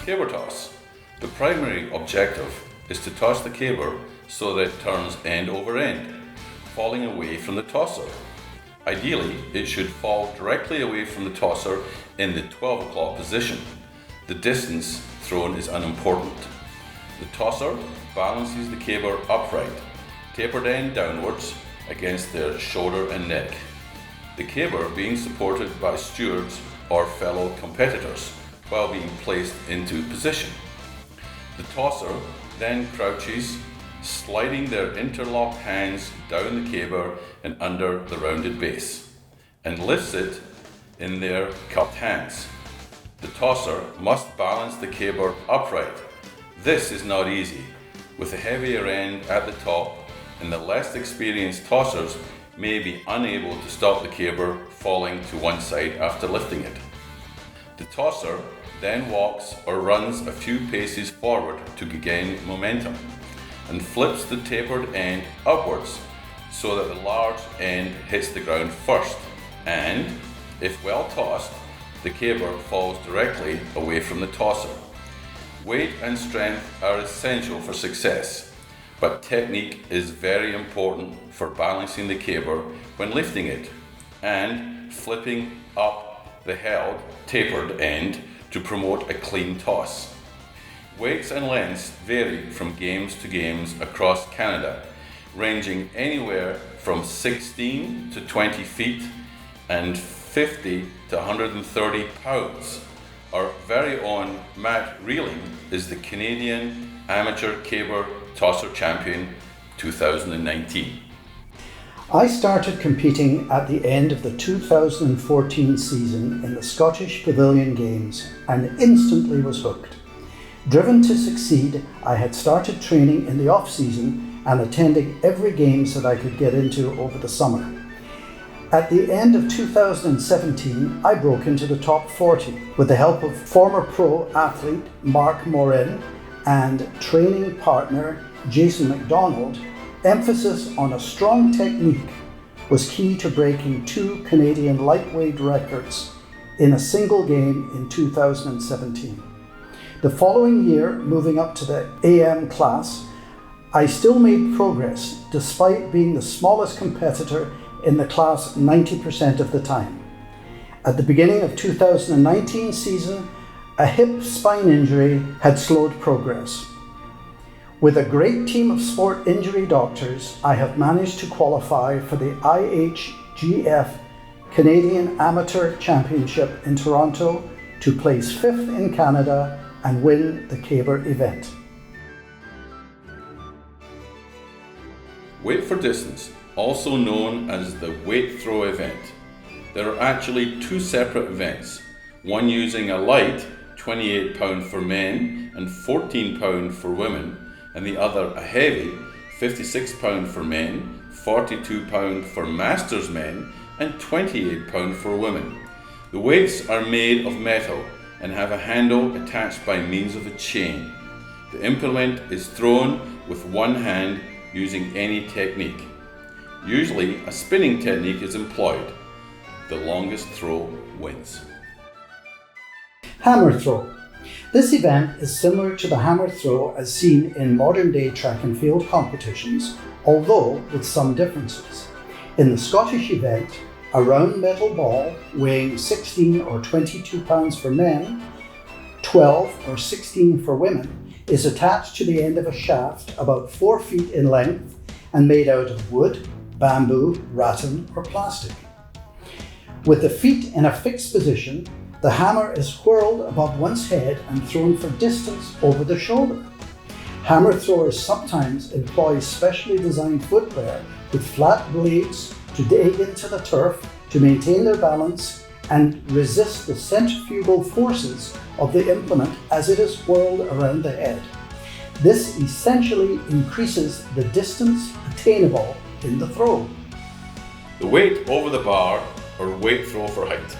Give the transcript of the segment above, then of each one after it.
Caber toss. The primary objective is to toss the caber so that it turns end over end, falling away from the tosser. Ideally, it should fall directly away from the tosser in the 12 o'clock position. The distance thrown is unimportant. The tosser balances the caber upright, tapered end downwards against their shoulder and neck. The caber being supported by stewards or fellow competitors while being placed into position. The tosser then crouches, sliding their interlocked hands down the caber and under the rounded base, and lifts it in their cupped hands. The tosser must balance the caber upright. This is not easy, with a heavier end at the top, and the less experienced tossers may be unable to stop the caber falling to one side after lifting it. The tosser then walks or runs a few paces forward to gain momentum and flips the tapered end upwards so that the large end hits the ground first, and, if well tossed, the caber falls directly away from the tosser. Weight and strength are essential for success, but technique is very important for balancing the caber when lifting it and flipping up the held tapered end to promote a clean toss. Weights and lengths vary from games to games across Canada, ranging anywhere from 16 to 20 feet and 50 to 130 pounds. Our very own Matt RELING is the Canadian Amateur Caber Tosser Champion 2019. I started competing at the end of the 2014 season in the Scottish Pavilion Games and instantly was hooked. Driven to succeed, I had started training in the off-season and attending every games that I could get into over the summer. At the end of 2017, I broke into the top 40 with the help of former pro athlete Mark Morin and training partner Jason McDonald. Emphasis on a strong technique was key to breaking 2 Canadian lightweight records in a single game in 2017. The following year, moving up to the AM class, I still made progress despite being the smallest competitor in the class 90% of the time. At the beginning of 2019 season, a hip spine injury had slowed progress. With a great team of sport injury doctors, I have managed to qualify for the IHGF Canadian Amateur Championship in Toronto to place 5th in Canada and win the caber event. Weight for distance, also known as the weight throw event. There are actually 2 separate events, one using a light 28 pound for men and 14 pound for women, and the other a heavy 56 pound for men, 42 pound for masters men, and 28 pound for women. The weights are made of metal and have a handle attached by means of a chain. The implement is thrown with one hand using any technique. Usually a spinning technique is employed. The longest throw wins. Hammer throw. This event is similar to the hammer throw as seen in modern day track and field competitions, although with some differences. In the Scottish event, a round metal ball weighing 16 or 22 pounds for men, 12 or 16 for women, is attached to the end of a shaft about 4 feet in length and made out of wood, bamboo, rattan or plastic. With the feet in a fixed position, the hammer is whirled above one's head and thrown for distance over the shoulder. Hammer throwers sometimes employ specially designed footwear with flat blades to dig into the turf to maintain their balance and resist the centrifugal forces of the implement as it is whirled around the head. This essentially increases the distance attainable in the throw. The weight over the bar, or weight throw for height.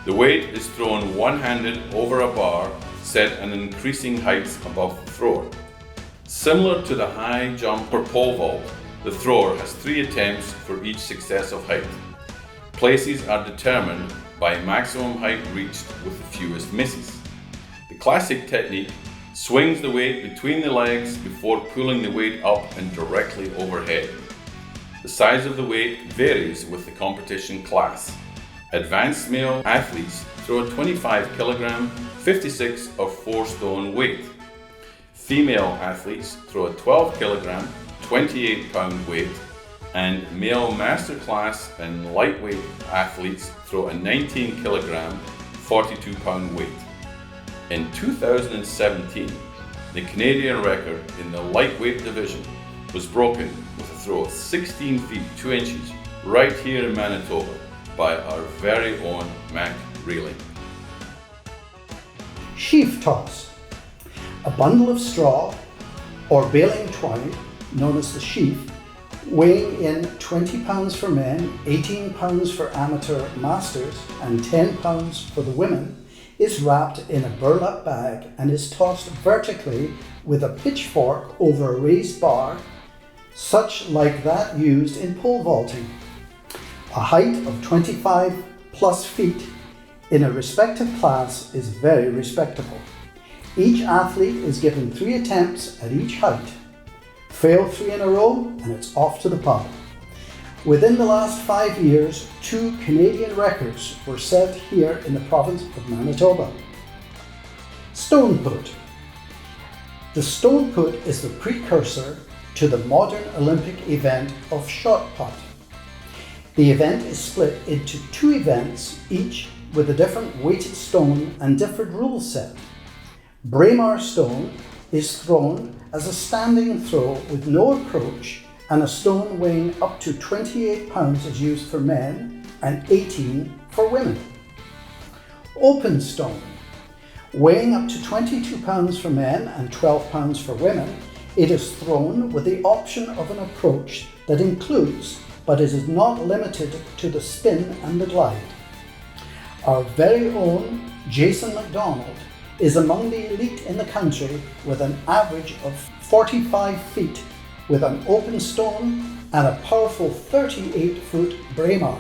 The weight is thrown one-handed over a bar set at increasing heights above the thrower. Similar to the high jump or pole vault, the thrower has 3 attempts for each successive height. Places are determined by maximum height reached with the fewest misses. The classic technique swings the weight between the legs before pulling the weight up and directly overhead. The size of the weight varies with the competition class. Advanced male athletes throw a 25 kilogram, 56 or 4 stone weight. Female athletes throw a 12 kilogram, 28 pound weight, and male masterclass and lightweight athletes throw a 19 kilogram, 42 pound weight. In 2017, the Canadian record in the lightweight division was broken with a throw of 16 feet 2 inches right here in Manitoba by our very own Mac RELING. Sheaf toss. A bundle of straw or baling twine, known as the sheaf, weighing in 20 pounds for men, 18 pounds for amateur masters, and 10 pounds for the women, is wrapped in a burlap bag and is tossed vertically with a pitchfork over a raised bar, such like that used in pole vaulting. A height of 25 plus feet in a respective class is very respectable. Each athlete is given 3 attempts at each height. Fail 3 in a row and it's off to the pub. Within the last 5 years, 2 Canadian records were set here in the province of Manitoba. Stone put. The stone put is the precursor to the modern Olympic event of shot put. The event is split into 2 events, each with a different weighted stone and different rules set. Braemar stone is thrown as a standing throw with no approach, and a stone weighing up to 28 pounds is used for men and 18 for women. Open stone. Weighing up to 22 pounds for men and 12 pounds for women, it is thrown with the option of an approach that includes, but it is not limited to, the spin and the glide. Our very own Jason McDonald is among the elite in the country with an average of 45 feet with an open stone and a powerful 38-foot Braemar.